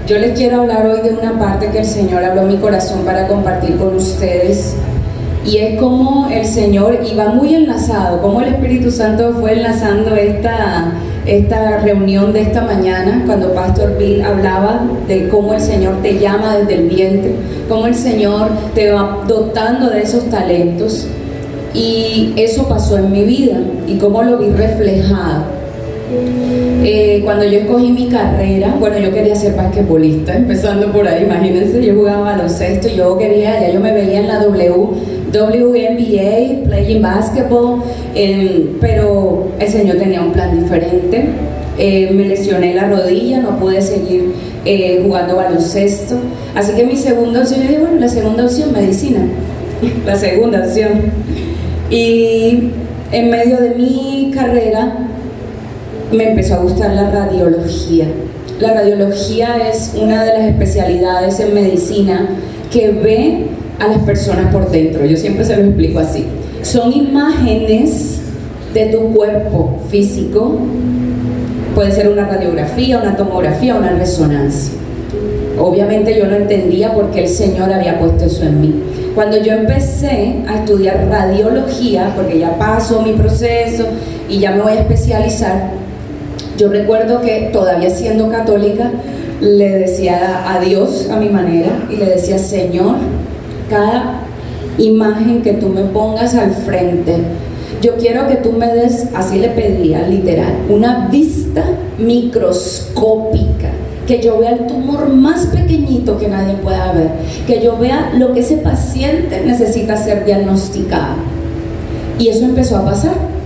Yo les quiero hablar hoy de una parte que el Señor habló en mi corazón para compartir con ustedes, y es como el Señor, y va muy enlazado, como el Espíritu Santo fue enlazando esta reunión de esta mañana, cuando Pastor Bill hablaba de cómo el Señor te llama desde el vientre, cómo el Señor te va dotando de esos talentos, y eso pasó en mi vida, y cómo lo vi reflejado. Cuando yo escogí mi carrera, bueno, yo quería ser basquetbolista, empezando por ahí, imagínense, yo jugaba baloncesto, ya yo me veía en la WNBA, playing basketball, pero el Señor tenía un plan diferente. Me lesioné la rodilla, no pude seguir jugando baloncesto, así que mi segunda opción, yo dije, bueno, la segunda opción, medicina, la segunda opción. Y en medio de mi carrera me empezó a gustar la radiología. La radiología es una de las especialidades en medicina que ve a las personas por dentro. Yo siempre se lo explico así. Son imágenes de tu cuerpo físico. Puede ser una radiografía, una tomografía, una resonancia. Obviamente yo no entendía por qué el Señor había puesto eso en mí. Cuando yo empecé a estudiar radiología, porque ya pasó mi proceso y ya me voy a especializar, yo recuerdo que todavía siendo católica le decía a Dios a mi manera y le decía, Señor, cada imagen que tú me pongas al frente, yo quiero que tú me des, así le pedía literal, una vista microscópica, que yo vea el tumor más pequeñito que nadie pueda ver, que yo vea lo que ese paciente necesita ser diagnosticado. Y eso empezó a pasar.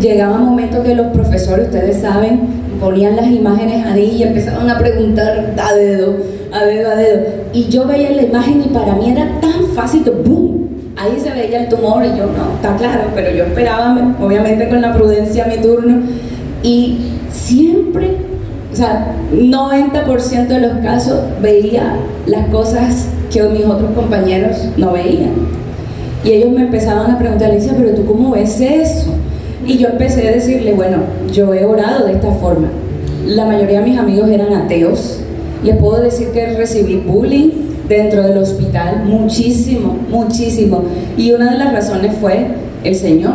Llegaba un momento que los profesores, ustedes saben, ponían las imágenes ahí y empezaban a preguntar a dedo, a dedo, a dedo. Y yo veía la imagen y para mí era tan fácil que ¡boom! Ahí se veía el tumor y yo, no, está claro, pero yo esperaba, obviamente con la prudencia, mi turno. Y siempre, o sea, 90% de los casos veía las cosas que mis otros compañeros no veían. Y ellos me empezaban a preguntar, Alicia, pero ¿tú cómo ves eso? Y yo empecé a decirle, bueno, yo he orado de esta forma. La mayoría de mis amigos eran ateos. Les puedo decir que recibí bullying dentro del hospital, muchísimo, muchísimo. Y una de las razones fue el Señor.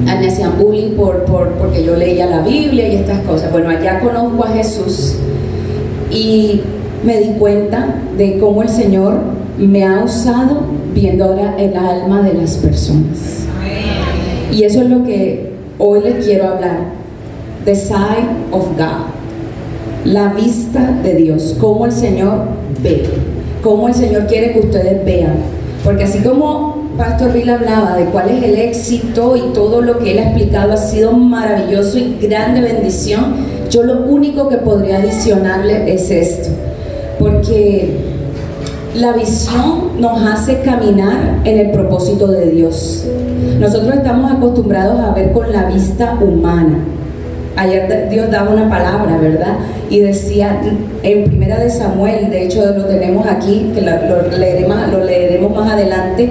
Me hacían bullying porque yo leía la Biblia y estas cosas. Bueno, allá conozco a Jesús y me di cuenta de cómo el Señor me ha usado viendo ahora el alma de las personas. Y eso es lo que hoy les quiero hablar. The Sight of God. La vista de Dios. Cómo el Señor ve. Cómo el Señor quiere que ustedes vean. Porque así como Pastor Bill hablaba de cuál es el éxito y todo lo que él ha explicado ha sido maravilloso y grande bendición, yo lo único que podría adicionarle es esto. Porque la visión nos hace caminar en el propósito de Dios. Nosotros estamos acostumbrados a ver con la vista humana. Ayer Dios daba una palabra, ¿verdad? Y decía en Primera de Samuel, de hecho lo tenemos aquí, que lo leeremos más adelante,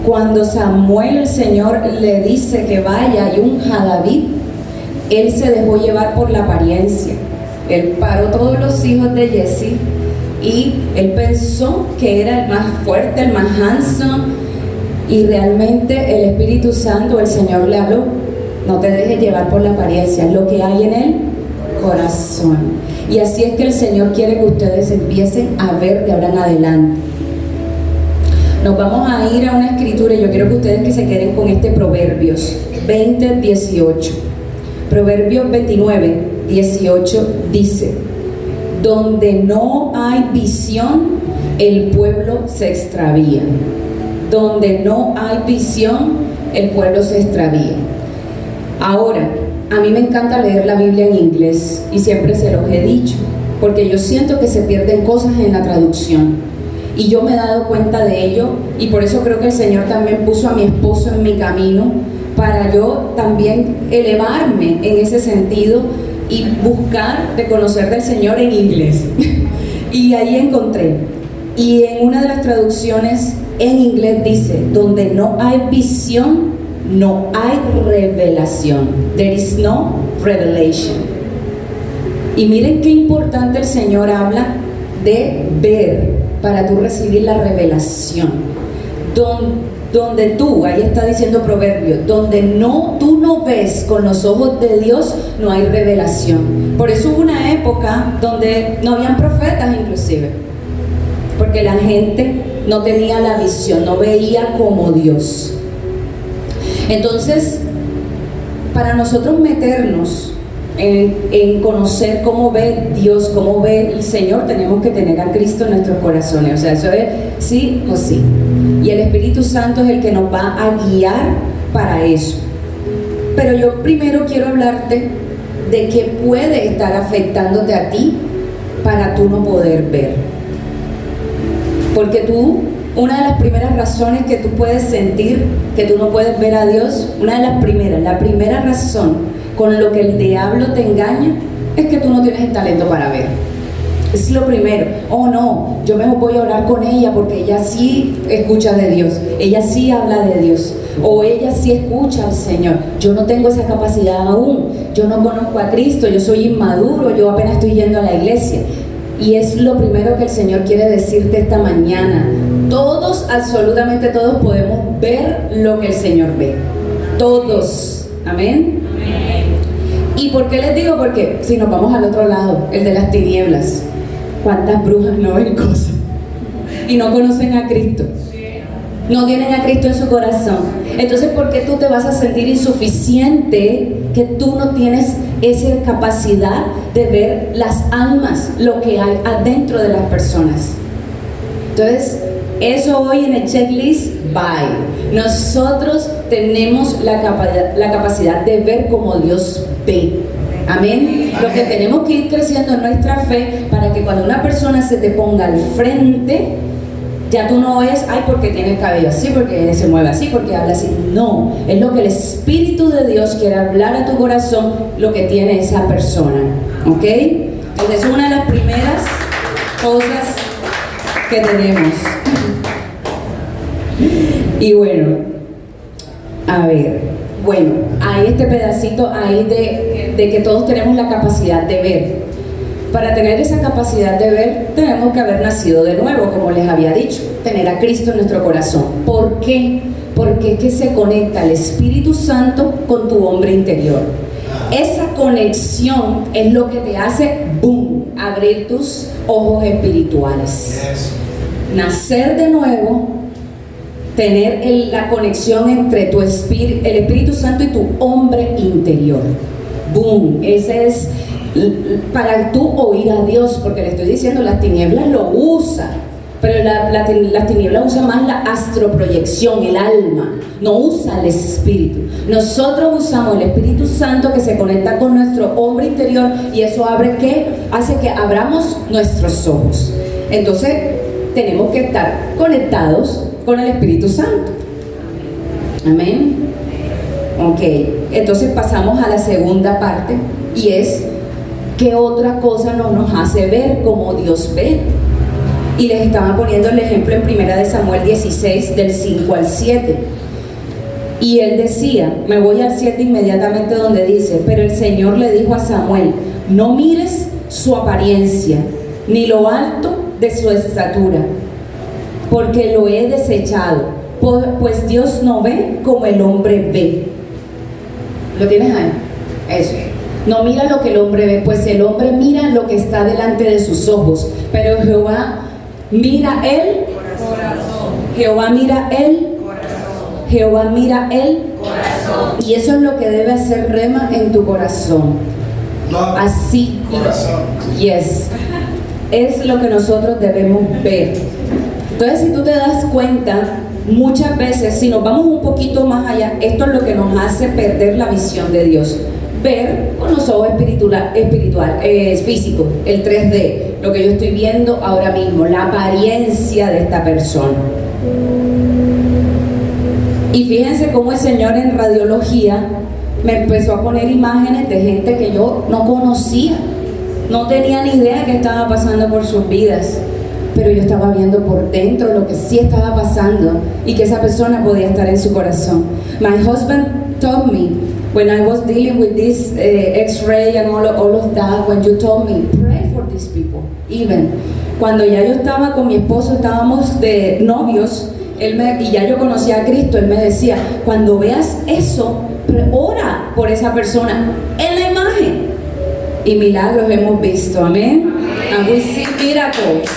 cuando Samuel, el Señor, le dice que vaya y unja a David, él se dejó llevar por la apariencia. Él paró todos los hijos de Jesse y él pensó que era el más fuerte, el más handsome, y realmente el Espíritu Santo, el Señor le habló, no te dejes llevar por la apariencia, es lo que hay en el corazón. Y así es que el Señor quiere que ustedes empiecen a ver de ahora en adelante. Nos vamos a ir a una escritura y yo quiero que ustedes que se queden con este Proverbios 20:18. Proverbios 29:18 dice: donde no hay visión, el pueblo se extravía. Donde no hay visión, el pueblo se extravía. Ahora, a mí me encanta leer la Biblia en inglés y siempre se los he dicho, porque yo siento que se pierden cosas en la traducción. Y yo me he dado cuenta de ello, y por eso creo que el Señor también puso a mi esposo en mi camino, para yo también elevarme en ese sentido y buscar de conocer del Señor en inglés. Y ahí encontré, y en una de las traducciones en inglés dice, donde no hay visión, no hay revelación. There is no revelation. Y miren qué importante el Señor habla de ver para tú recibir la revelación. Donde tú, ahí está diciendo Proverbio, donde tú no ves con los ojos de Dios, no hay revelación. Por eso hubo una época donde no habían profetas inclusive, porque la gente no tenía la visión, no veía como Dios. Entonces, para nosotros meternos en conocer cómo ve Dios, cómo ve el Señor, tenemos que tener a Cristo en nuestros corazones. O sea, eso es sí o sí. Y el Espíritu Santo es el que nos va a guiar para eso. Pero yo primero quiero hablarte de qué puede estar afectándote a ti para tú no poder ver. Porque una de las primeras razones que tú puedes sentir que tú no puedes ver a Dios, la primera razón con lo que el diablo te engaña es que tú no tienes el talento para ver. Es lo primero. Oh no, yo mejor voy a orar con ella porque ella sí escucha de Dios, ella sí habla de Dios, o ella sí escucha al Señor. Yo no tengo esa capacidad aún, yo no conozco a Cristo, yo soy inmaduro, yo apenas estoy yendo a la iglesia. Y es lo primero que el Señor quiere decirte esta mañana. Todos, absolutamente todos, podemos ver lo que el Señor ve. Todos. Amén. ¿Y por qué les digo? Porque si nos vamos al otro lado, el de las tinieblas, ¿cuántas brujas no ven cosas? Y no conocen a Cristo. No tienen a Cristo en su corazón. Entonces, ¿por qué tú te vas a sentir insuficiente que tú no tienes esa capacidad de ver las almas, lo que hay adentro de las personas? Entonces, eso hoy en el checklist, bye. Nosotros tenemos la capacidad de ver como Dios ve. Amén. Lo que tenemos que ir creciendo en nuestra fe para que cuando una persona se te ponga al frente, ya tú no ves, ay, porque tiene el cabello así, porque se mueve así, porque habla así. No, es lo que el Espíritu de Dios quiere hablar a tu corazón, lo que tiene esa persona. ¿Ok? Entonces es una de las primeras cosas que tenemos. Y bueno, a ver, hay este pedacito ahí de que todos tenemos la capacidad de ver. Para tener esa capacidad de ver, tenemos que haber nacido de nuevo, como les había dicho, tener a Cristo en nuestro corazón. ¿Por qué? Porque es que se conecta el Espíritu Santo con tu hombre interior. Esa conexión es lo que te hace, boom, abrir tus ojos espirituales. Nacer de nuevo, tener la conexión entre el Espíritu Santo y tu hombre interior. Boom, ese es para tú oír a Dios, porque le estoy diciendo, las tinieblas lo usa, pero las tinieblas usa más la astroproyección, el alma, no usa el espíritu. Nosotros usamos el Espíritu Santo que se conecta con nuestro hombre interior, y eso hace que abramos nuestros ojos. Entonces tenemos que estar conectados con el Espíritu Santo. Amén. Ok, entonces pasamos a la segunda parte, y es ¿qué otra cosa no nos hace ver como Dios ve? Y les estaba poniendo el ejemplo en 1 Samuel 16, del 5 al 7. Y él decía, me voy al 7 inmediatamente, donde dice: pero el Señor le dijo a Samuel, no mires su apariencia, ni lo alto de su estatura, porque lo he desechado, pues Dios no ve como el hombre ve. ¿Lo tienes ahí? Eso. No mira lo que el hombre ve, pues el hombre mira lo que está delante de sus ojos, pero Jehová mira el corazón. Jehová mira el corazón. Jehová mira el corazón. Y eso es lo que debe hacer rema en tu corazón. Así. Corazón. Yes. Es lo que nosotros debemos ver. Entonces, si tú te das cuenta, muchas veces, si nos vamos un poquito más allá, esto es lo que nos hace perder la visión de Dios. Ver con los ojos físicos, el 3D, lo que yo estoy viendo ahora mismo, la apariencia de esta persona. Y fíjense cómo el Señor en radiología me empezó a poner imágenes de gente que yo no conocía, no tenía ni idea que estaba pasando por sus vidas, pero yo estaba viendo por dentro lo que sí estaba pasando y que esa persona podía estar en su corazón. My husband told me when I was dealing with this X-ray and all of that, when you told me, pray for these people, even. Cuando ya yo estaba con mi esposo, estábamos de novios, y ya yo conocía a Cristo, él me decía, cuando veas eso, ora por esa persona en la imagen. Y milagros hemos visto, amén. And we see miracles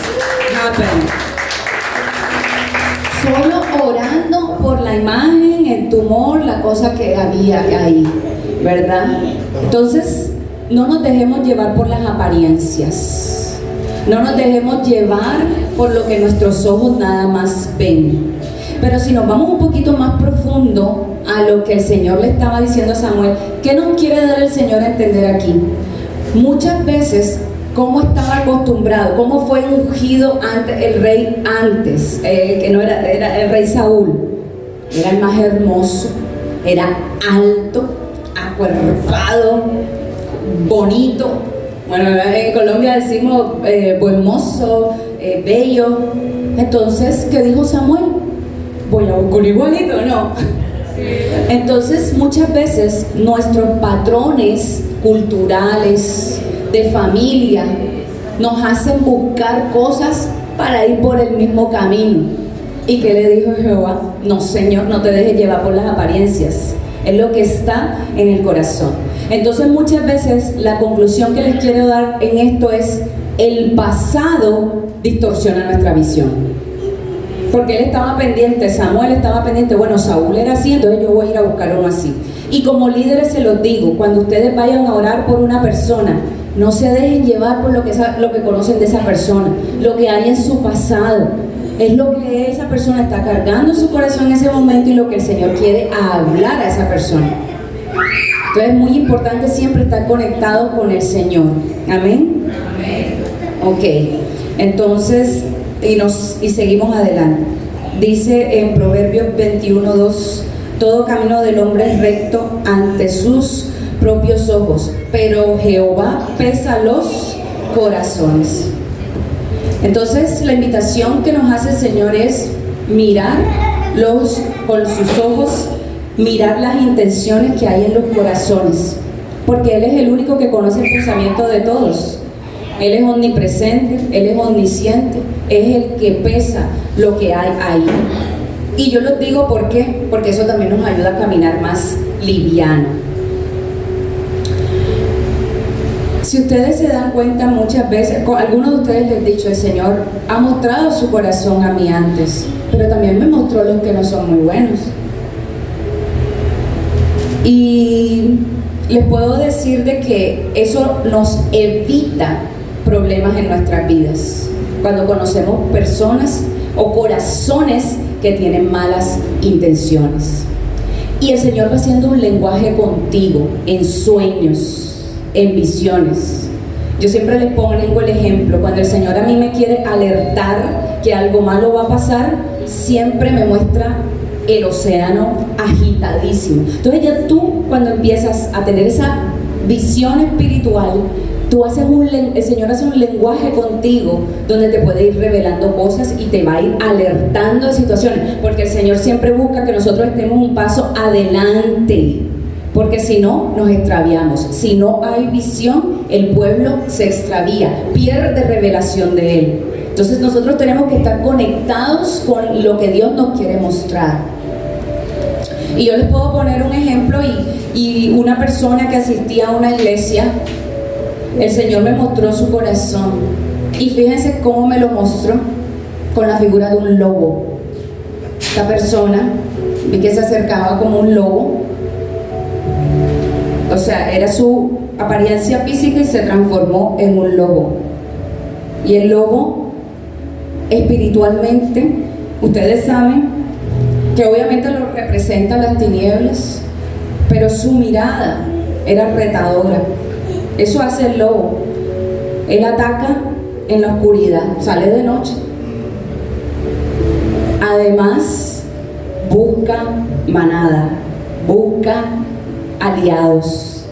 happen. Solo orando por la imagen, el tumor, la cosa que había ahí, ¿verdad? Entonces, no nos dejemos llevar por las apariencias. No nos dejemos llevar por lo que nuestros ojos nada más ven. Pero si nos vamos un poquito más profundo a lo que el Señor le estaba diciendo a Samuel, ¿qué nos quiere dar el Señor a entender aquí? Muchas veces, ¿cómo estaba acostumbrado? ¿Cómo fue ungido el rey antes? Que no era el rey Saúl. Era el más hermoso, era alto, acuerpado, bonito. Bueno, en Colombia decimos buen mozo, bello. Entonces, ¿qué dijo Samuel? Voy a buscar igualito, ¿no? Entonces, muchas veces nuestros patrones culturales, de familia, nos hacen buscar cosas para ir por el mismo camino. ¿Y qué le dijo Jehová? No, Señor, no te dejes llevar por las apariencias. Es lo que está en el corazón. Entonces, muchas veces la conclusión que les quiero dar en esto es: el pasado distorsiona nuestra visión. Porque él estaba pendiente, Samuel estaba pendiente, bueno, Saúl era así, entonces yo voy a ir a buscar uno así. Y como líderes se los digo, cuando ustedes vayan a orar por una persona, no se dejen llevar por lo que conocen de esa persona, lo que hay en su pasado. Es lo que esa persona está cargando en su corazón en ese momento y lo que el Señor quiere hablar a esa persona. Entonces es muy importante siempre estar conectado con el Señor. ¿Amén? Amén. Ok, entonces, y seguimos adelante. Dice en Proverbios 21:2, todo camino del hombre es recto ante sus propios ojos, pero Jehová pesa los corazones. Entonces la invitación que nos hace el Señor es mirar con sus ojos, mirar las intenciones que hay en los corazones, porque Él es el único que conoce el pensamiento de todos. Él es omnipresente, Él es omnisciente, es el que pesa lo que hay ahí. Y yo los digo ¿por qué? Porque eso también nos ayuda a caminar más liviano. Si ustedes se dan cuenta, muchas veces, algunos de ustedes les he dicho, el Señor ha mostrado su corazón a mí antes, pero también me mostró los que no son muy buenos. Y les puedo decir de que eso nos evita problemas en nuestras vidas, cuando conocemos personas o corazones que tienen malas intenciones. Y el Señor va haciendo un lenguaje contigo, en sueños, en visiones. Yo siempre les pongo el ejemplo, cuando el Señor a mí me quiere alertar que algo malo va a pasar, siempre me muestra el océano agitadísimo. Entonces ya tú, cuando empiezas a tener esa visión espiritual, el Señor hace un lenguaje contigo donde te puede ir revelando cosas y te va a ir alertando de situaciones, porque el Señor siempre busca que nosotros estemos un paso adelante, porque si no, nos extraviamos. Si no hay visión, el pueblo se extravía, pierde revelación de Él. Entonces nosotros tenemos que estar conectados con lo que Dios nos quiere mostrar. Y yo les puedo poner un ejemplo, y una persona que asistía a una iglesia, el Señor me mostró su corazón, y fíjense cómo me lo mostró, con la figura de un lobo. Esta persona, vi que se acercaba como un lobo, o sea, era su apariencia física y se transformó en un lobo. Y el lobo, espiritualmente, ustedes saben que obviamente lo representa las tinieblas, pero su mirada era retadora. Eso hace el lobo. Él ataca en la oscuridad, sale de noche. Además, busca manada, busca aliados.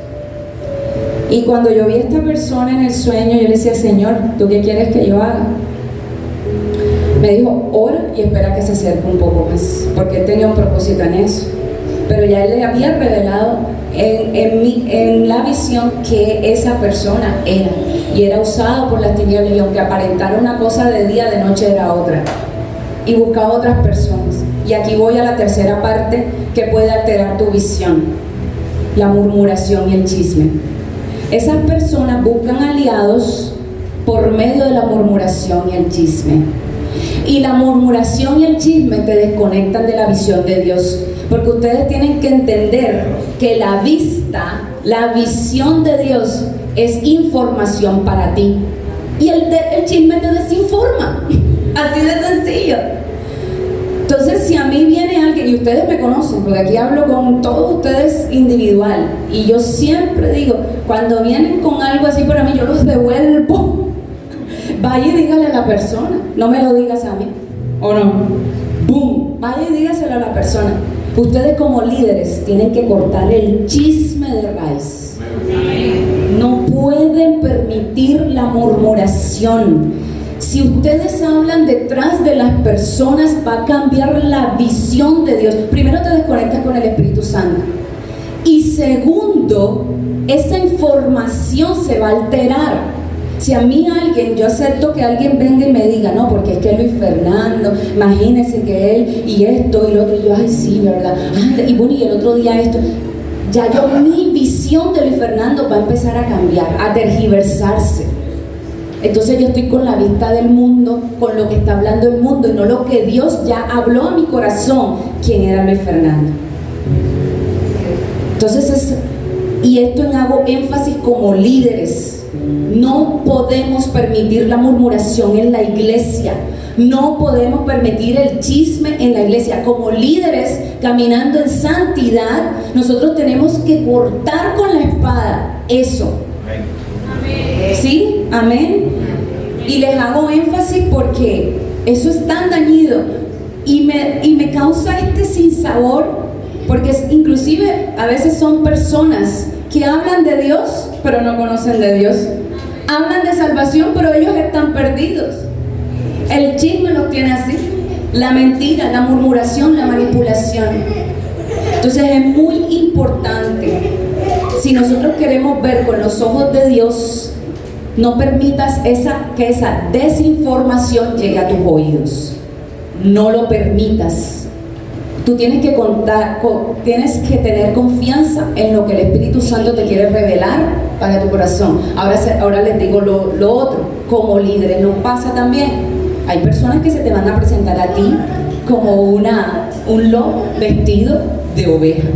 Y cuando yo vi a esta persona en el sueño, yo le decía, Señor, ¿tú qué quieres que yo haga? Me dijo, ora y espera que se acerque un poco más, porque él tenía un propósito en eso. Pero ya él le había revelado en la visión que esa persona era, y era usado por las tinieblas, y aunque aparentara una cosa de día, de noche era otra, y buscaba otras personas. Y aquí voy a la tercera parte que puede alterar tu visión: la murmuración y el chisme. Esas personas buscan aliados por medio de la murmuración y el chisme. Y la murmuración y el chisme te desconectan de la visión de Dios, porque ustedes tienen que entender que la visión de Dios es información para ti, y el chisme te desinforma. Así de sencillo. Entonces, si a mí viene alguien, y ustedes me conocen, porque aquí hablo con todos ustedes individual, y yo siempre digo, cuando vienen con algo así para mí, yo los devuelvo. Vaya y dígale a la persona, no me lo digas a mí, ¿o no? ¡Boom! Vaya y dígaselo a la persona. Ustedes como líderes tienen que cortar el chisme de raíz. No pueden permitir la murmuración. Si ustedes hablan detrás de las personas, va a cambiar la visión de Dios. Primero, te desconectas con el Espíritu Santo. Y segundo, esa información se va a alterar. Si a mí alguien, yo acepto que alguien venga y me diga, no, porque es que Luis Fernando, imagínese que él y esto y lo otro, y yo, ay sí, ¿verdad? Ay, y bueno, y el otro día esto. Ya mi visión de Luis Fernando va a empezar a cambiar, a tergiversarse. Entonces yo estoy con la vista del mundo, con lo que está hablando el mundo, y no lo que Dios ya habló a mi corazón, quién era Luis Fernando. Entonces, y esto hago énfasis como líderes. No podemos permitir la murmuración en la iglesia. No podemos permitir el chisme en la iglesia. Como líderes caminando en santidad, nosotros tenemos que cortar con la espada eso. Amén. ¿Sí? Amén. Y les hago énfasis porque eso es tan dañino y me causa este sinsabor, porque inclusive a veces son personas que hablan de Dios pero no conocen de Dios. Hablan de salvación, pero ellos están perdidos. El chisme los tiene así. La mentira, la murmuración, la manipulación. Entonces es muy importante, si nosotros queremos ver con los ojos de Dios, no permitas que esa desinformación llegue a tus oídos. No lo permitas. Tú tienes que tener confianza en lo que el Espíritu Santo te quiere revelar para tu corazón. Ahora les digo lo otro. Como líderes nos pasa también. Hay personas que se te van a presentar a ti como un lobo vestido de oveja.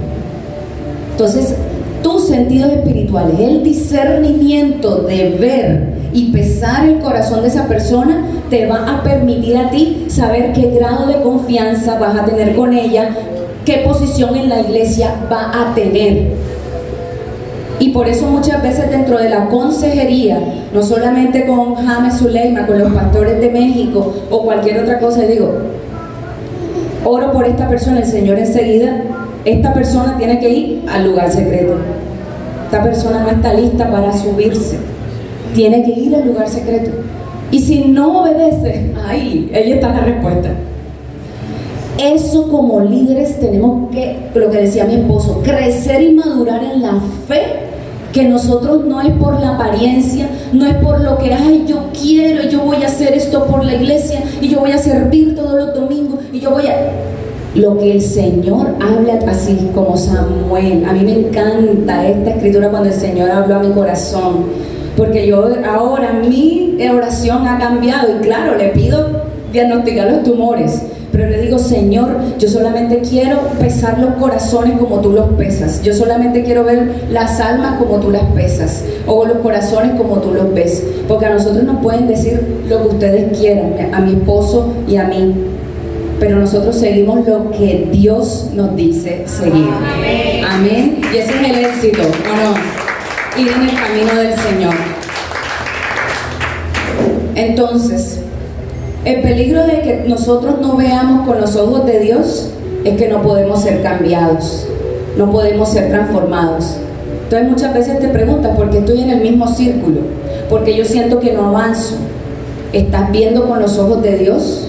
Entonces, tus sentidos espirituales, el discernimiento de ver y pesar el corazón de esa persona, te va a permitir a ti saber qué grado de confianza vas a tener con ella, qué posición en la iglesia va a tener. Y por eso muchas veces dentro de la consejería, no solamente con James Zuleima, con los pastores de México o cualquier otra cosa, digo, oro por esta persona, el Señor enseguida, esta persona tiene que ir al lugar secreto. Esta persona no está lista para subirse, tiene que ir al lugar secreto. Y si no obedece, ahí está la respuesta. Eso como líderes tenemos que, lo que decía mi esposo, crecer y madurar en la fe, que nosotros no es por la apariencia, no es por lo que, ay, yo quiero, yo voy a hacer esto por la iglesia, y yo voy a servir todos los domingos, y yo voy a... Lo que el Señor habla, así como Samuel. A mí me encanta esta escritura cuando el Señor habló a mi corazón, porque yo ahora mi oración ha cambiado, y claro, le pido diagnosticar los tumores, pero le digo, Señor, yo solamente quiero pesar los corazones como tú los pesas. Yo solamente quiero ver las almas como tú las pesas, o los corazones como tú los ves, porque a nosotros nos pueden decir lo que ustedes quieran, a mi esposo y a mí, pero nosotros seguimos lo que Dios nos dice seguir. Amén. Amén. Y ese es el éxito, ¿o no? Ir en el camino del Señor. Entonces, el peligro de que nosotros no veamos con los ojos de Dios es que no podemos ser cambiados, no podemos ser transformados. Entonces muchas veces te preguntas, ¿por qué estoy en el mismo círculo? Porque yo siento que no avanzo. ¿Estás viendo con los ojos de Dios?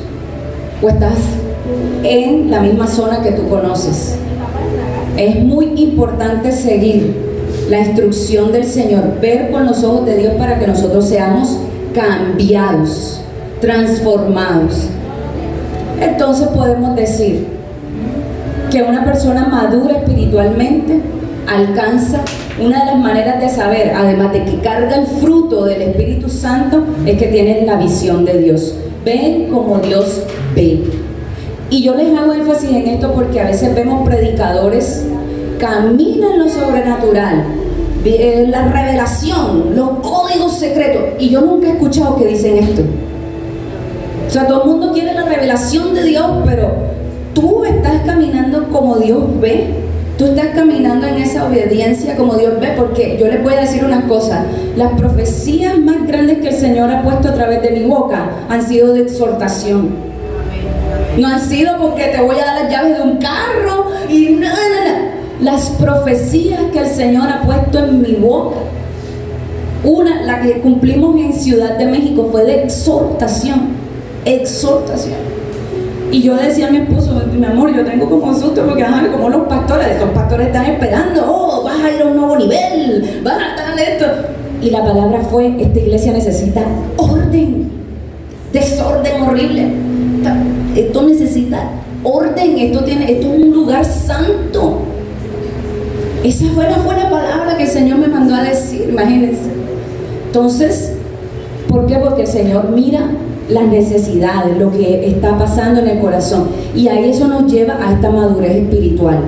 ¿O estás en la misma zona que tú conoces? Es muy importante seguir la instrucción del Señor, ver con los ojos de Dios para que nosotros seamos cambiados, transformados. Entonces podemos decir que una persona madura espiritualmente alcanza, una de las maneras de saber, además de que carga el fruto del Espíritu Santo, es que tienen la visión de Dios. Ven como Dios ve. Y yo les hago énfasis en esto porque a veces vemos predicadores caminan lo sobrenatural, la revelación, los códigos secretos, y yo nunca he escuchado que dicen esto. O sea, todo el mundo quiere la revelación de Dios, pero tú estás caminando como Dios ve, tú estás caminando en esa obediencia como Dios ve, porque yo les voy a decir una cosa: las profecías más grandes que el Señor ha puesto a través de mi boca han sido de exhortación. No han sido porque te voy a dar las llaves de un carro y no. Las profecías que el Señor ha puesto en mi boca, la que cumplimos en Ciudad de México, fue de exhortación. Y yo decía a mi esposo: mi amor, yo tengo como susto porque como los pastores están esperando, vas a ir a un nuevo nivel, vas a estar esto. Y la palabra fue: esta iglesia necesita orden, desorden horrible. Esto necesita orden, esto es un lugar santo. Esa fue la palabra que el Señor me mandó a decir, imagínense. Entonces, ¿por qué? Porque el Señor mira las necesidades, lo que está pasando en el corazón, y ahí eso nos lleva a esta madurez espiritual.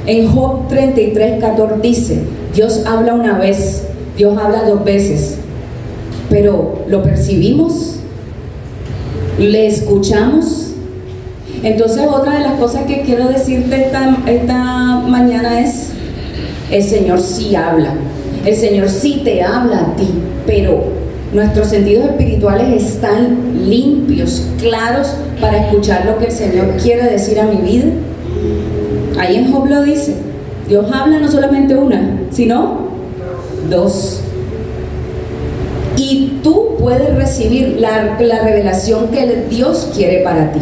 En Job 33:14 dice: Dios habla una vez, Dios habla 2 veces, pero ¿lo percibimos? ¿Le escuchamos? Entonces, otra de las cosas que quiero decirte esta mañana es: el Señor sí habla, el Señor sí te habla a ti, pero nuestros sentidos espirituales están limpios, claros para escuchar lo que el Señor quiere decir a mi vida. Ahí en Job lo dice: Dios habla no solamente una, sino 2. Y tú puedes recibir la revelación que Dios quiere para ti.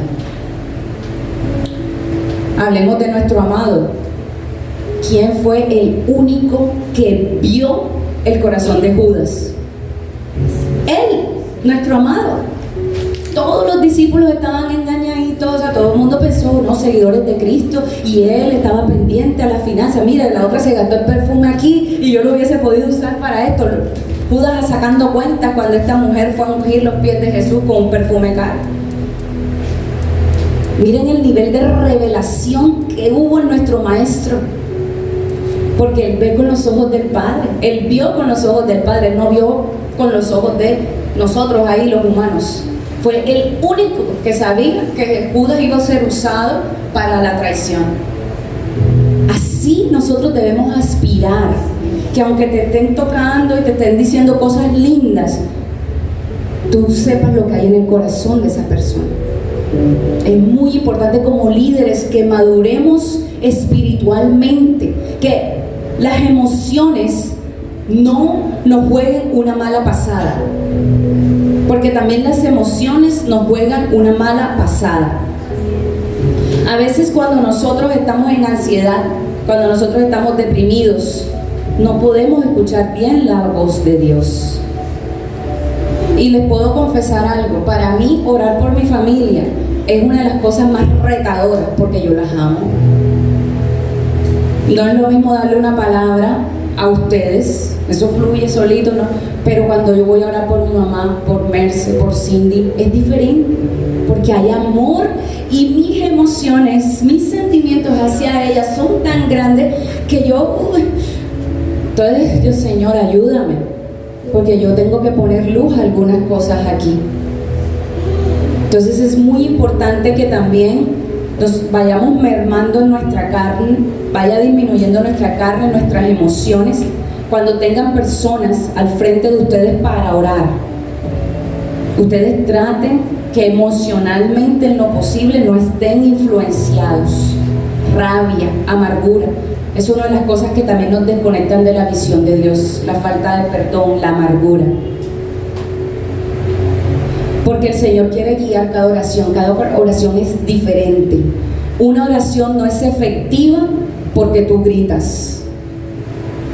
Hablemos de nuestro amado. ¿Quién fue el único que vio el corazón de Judas? Él, nuestro amado. Todos los discípulos estaban engañaditos, o sea, todo el mundo pensó, no, seguidores de Cristo, y él estaba pendiente a las finanzas. Mira, la otra se gastó el perfume aquí y yo lo hubiese podido usar para esto. Judas sacando cuentas cuando esta mujer fue a ungir los pies de Jesús con un perfume caro. Miren el nivel de revelación que hubo en nuestro maestro, porque él ve con los ojos del Padre, él vio con los ojos del Padre, él no vio con los ojos de nosotros ahí los humanos. Fue el único que sabía que Judas iba a ser usado para la traición. Así nosotros debemos aspirar, que aunque te estén tocando y te estén diciendo cosas lindas, tú sepas lo que hay en el corazón de esa persona. Es muy importante como líderes que maduremos espiritualmente, que las emociones no nos jueguen una mala pasada, porque también las emociones nos juegan una mala pasada. A veces cuando nosotros estamos en ansiedad, cuando nosotros estamos deprimidos, no podemos escuchar bien la voz de Dios. Y les puedo confesar algo: para mí orar por mi familia es una de las cosas más retadoras, porque yo las amo. No es lo mismo darle una palabra a ustedes, eso fluye solito, ¿no? Pero cuando yo voy a orar por mi mamá, por Merce, por Cindy, es diferente, porque hay amor, y mis emociones, mis sentimientos hacia ellas son tan grandes que entonces yo: Señor, ayúdame, porque yo tengo que poner luz a algunas cosas aquí. Entonces es muy importante que también nos vayamos mermando en nuestra carne, vaya disminuyendo nuestra carne, nuestras emociones, cuando tengan personas al frente de ustedes para orar. Ustedes traten que emocionalmente en lo posible no estén influenciados. Rabia, amargura, es una de las cosas que también nos desconectan de la visión de Dios, la falta de perdón, la amargura. Porque el Señor quiere guiar cada oración es diferente. Una oración no es efectiva porque tú gritas.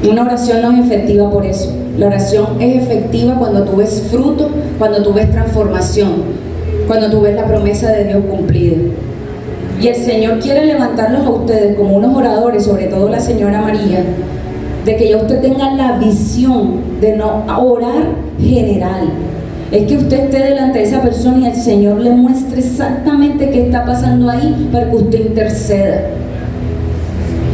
Una oración no es efectiva por eso. La oración es efectiva cuando tú ves fruto, cuando tú ves transformación, cuando tú ves la promesa de Dios cumplida. Y el Señor quiere levantarlos a ustedes como unos oradores, sobre todo la señora María, de que ya usted tenga la visión de no orar general. Es que usted esté delante de esa persona y el Señor le muestre exactamente qué está pasando ahí para que usted interceda.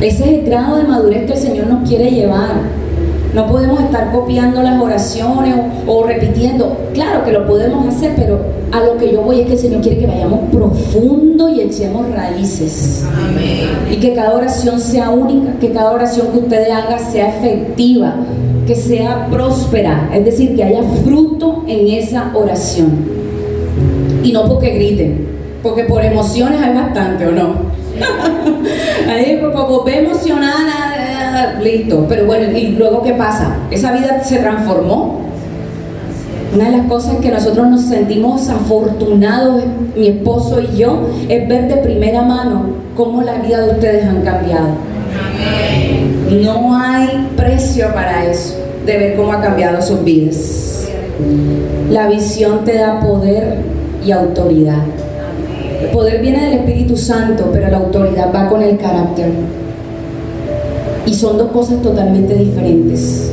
Ese es el grado de madurez que el Señor nos quiere llevar. No podemos estar copiando las oraciones o repitiendo. Claro que lo podemos hacer, pero a lo que yo voy es que el Señor quiere que vayamos profundo y echemos raíces. Amén. Y que cada oración sea única, que cada oración que usted haga sea efectiva, que sea próspera, es decir, que haya fruto en esa oración. Y no porque griten, porque por emociones hay bastante, ¿o no? Ahí pues ve emocionada, listo. Pero bueno, ¿y luego qué pasa? Esa vida se transformó. Una de las cosas que nosotros nos sentimos afortunados, mi esposo y yo, es ver de primera mano cómo la vida de ustedes han cambiado. No hay precio para eso, de ver cómo ha cambiado sus vidas. La visión te da poder y autoridad. El poder viene del Espíritu Santo, pero la autoridad va con el carácter. Y son dos cosas totalmente diferentes.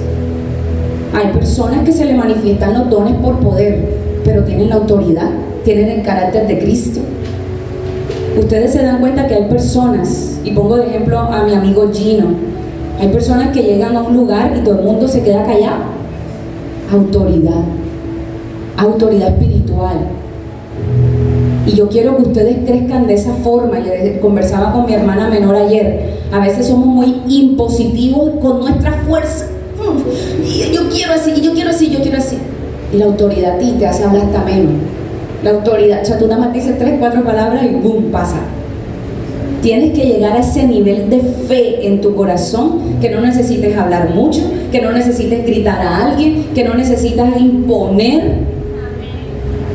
Hay personas que se le manifiestan los dones por poder, pero tienen la autoridad, tienen el carácter de Cristo. Ustedes se dan cuenta que hay personas, y pongo de ejemplo a mi amigo Gino, hay personas que llegan a un lugar y todo el mundo se queda callado. Autoridad espiritual. Y yo quiero que ustedes crezcan de esa forma. Yo conversaba con mi hermana menor ayer. A veces somos muy impositivos con nuestra fuerza. Y yo quiero así, yo quiero así, yo quiero así. Y la autoridad a ti te hace hablar hasta menos. La autoridad, o sea, tú nada más dices 3, 4 palabras y ¡boom! Pasa. Tienes que llegar a ese nivel de fe en tu corazón, que no necesites hablar mucho, que no necesites gritar a alguien, que no necesitas imponer,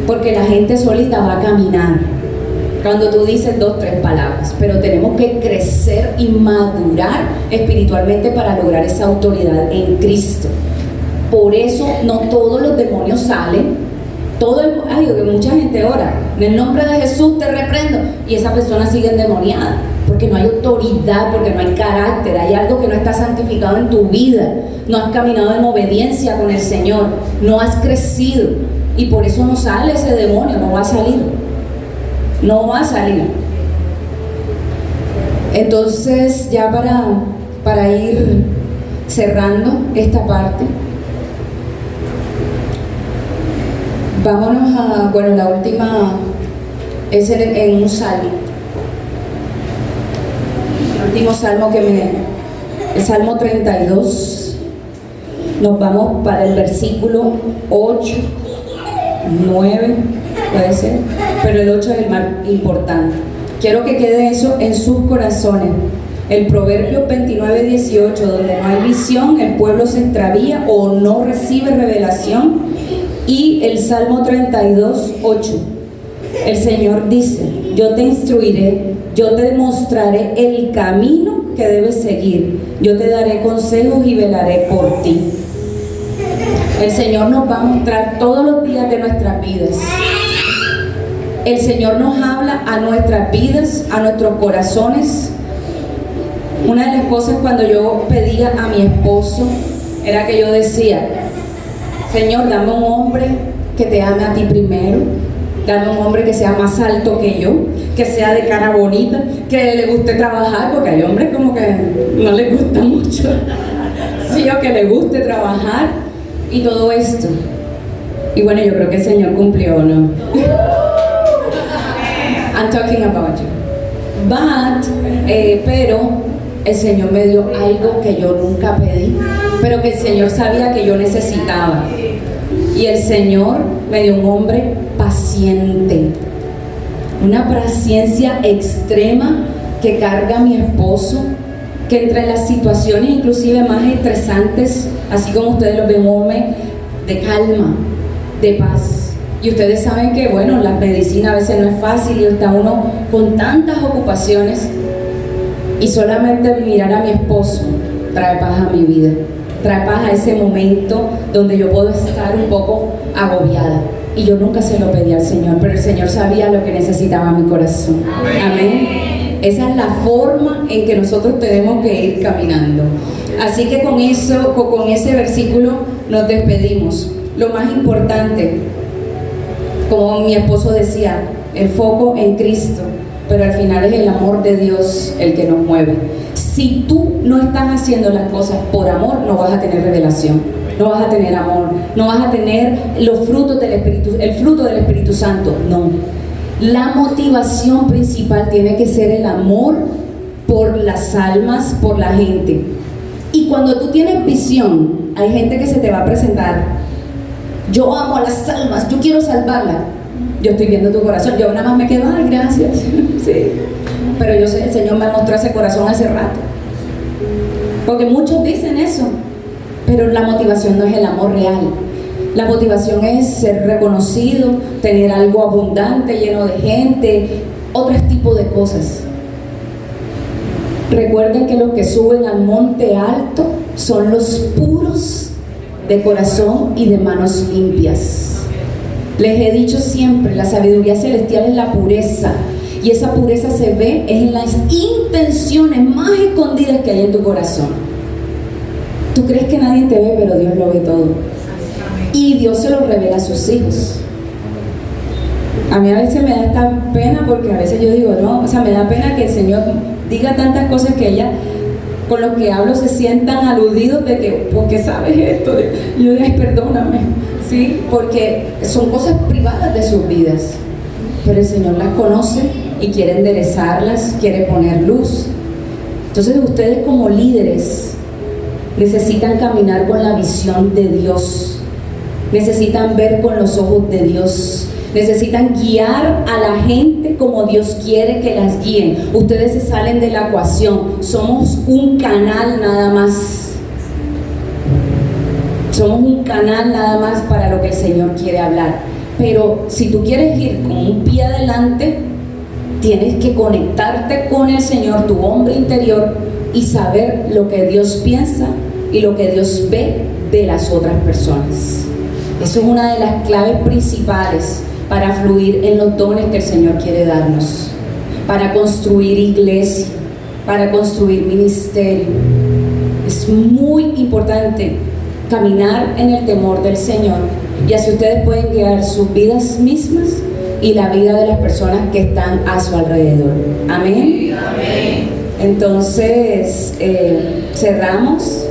porque la gente solita va a caminar cuando tú dices 2, 3 palabras. Pero tenemos que crecer y madurar espiritualmente para lograr esa autoridad en Cristo. Por eso no todos los demonios salen. Mucha gente ora, en el nombre de Jesús te reprendo, y esa persona sigue endemoniada, porque no hay autoridad, porque no hay carácter, hay algo que no está santificado en tu vida, no has caminado en obediencia con el Señor, no has crecido, y por eso no sale ese demonio, no va a salir. Entonces, ya para ir cerrando esta parte, vámonos a, la última es en un salmo. El último salmo el Salmo 32. Nos vamos para el versículo 8, 9, puede ser, pero el 8 es el más importante. Quiero que quede eso en sus corazones. El Proverbio 29, 18, donde no hay visión, el pueblo se extravía o no recibe revelación. Y el Salmo 32, 8, el Señor dice: yo te instruiré, yo te mostraré el camino que debes seguir, yo te daré consejos y velaré por ti. El Señor nos va a mostrar todos los días de nuestras vidas. El Señor nos habla a nuestras vidas, a nuestros corazones. Una de las cosas cuando yo pedía a mi esposo era que yo decía: Señor, dame un hombre que te ame a ti primero, dame un hombre que sea más alto que yo, que sea de cara bonita, que le guste trabajar, porque hay hombres como que no les gusta mucho, sí, o que le guste trabajar y todo esto. Y bueno, yo creo que el Señor cumplió, ¿no? I'm talking about you. Pero el Señor me dio algo que yo nunca pedí, pero que el Señor sabía que yo necesitaba. Y el Señor me dio un hombre paciente, una paciencia extrema que carga a mi esposo, que entre las situaciones inclusive más estresantes, así como ustedes lo ven, un hombre de calma, de paz. Y ustedes saben que, la medicina a veces no es fácil y está uno con tantas ocupaciones. Y solamente mirar a mi esposo trae paz a mi vida, trae paz a ese momento donde yo puedo estar un poco agobiada. Y yo nunca se lo pedí al Señor, pero el Señor sabía lo que necesitaba mi corazón. Amén. Esa es la forma en que nosotros tenemos que ir caminando. Así que con eso, con ese versículo nos despedimos. Lo más importante, como mi esposo decía, el foco en Cristo, pero al final es el amor de Dios el que nos mueve. Si tú no estás haciendo las cosas por amor, no vas a tener revelación, no vas a tener amor, no vas a tener los frutos del Espíritu, el fruto del Espíritu Santo, no. La motivación principal tiene que ser el amor por las almas, por la gente. Y cuando tú tienes visión, hay gente que se te va a presentar: yo amo a las almas, yo quiero salvarlas. Yo estoy viendo tu corazón, yo nada más me quedo, ay, gracias. Sí. Pero yo sé, el Señor me mostró ese corazón hace rato. Porque muchos dicen eso, pero la motivación no es el amor real. La motivación es ser reconocido, tener algo abundante, lleno de gente, otro tipo de cosas. Recuerden que los que suben al monte alto son los puros de corazón y de manos limpias. Les he dicho siempre, la sabiduría celestial es la pureza, y esa pureza se ve en las intenciones más escondidas que hay en tu corazón. Tú crees que nadie te ve, pero Dios lo ve todo, y Dios se lo revela a sus hijos. A mí a veces me da esta pena, porque a veces yo digo, no, o sea, me da pena que el Señor diga tantas cosas que ella, con lo que hablo, se sientan aludidos de que, ¿por qué sabes esto? Y yo digo, ay, perdóname, ¿sí? Porque son cosas privadas de sus vidas, pero el Señor las conoce y quiere enderezarlas, quiere poner luz. Entonces ustedes como líderes necesitan caminar con la visión de Dios, necesitan ver con los ojos de Dios, necesitan guiar a la gente como Dios quiere que las guíen. Ustedes se salen de la ecuación, somos un canal nada más. Somos un canal nada más para lo que el Señor quiere hablar. Pero si tú quieres ir con un pie adelante, tienes que conectarte con el Señor, tu hombre interior, y saber lo que Dios piensa y lo que Dios ve de las otras personas. Eso es una de las claves principales para fluir en los dones que el Señor quiere darnos, para construir iglesia, para construir ministerio. Es muy importante caminar en el temor del Señor, y así ustedes pueden guiar sus vidas mismas y la vida de las personas que están a su alrededor. Amén. Amén. Entonces cerramos.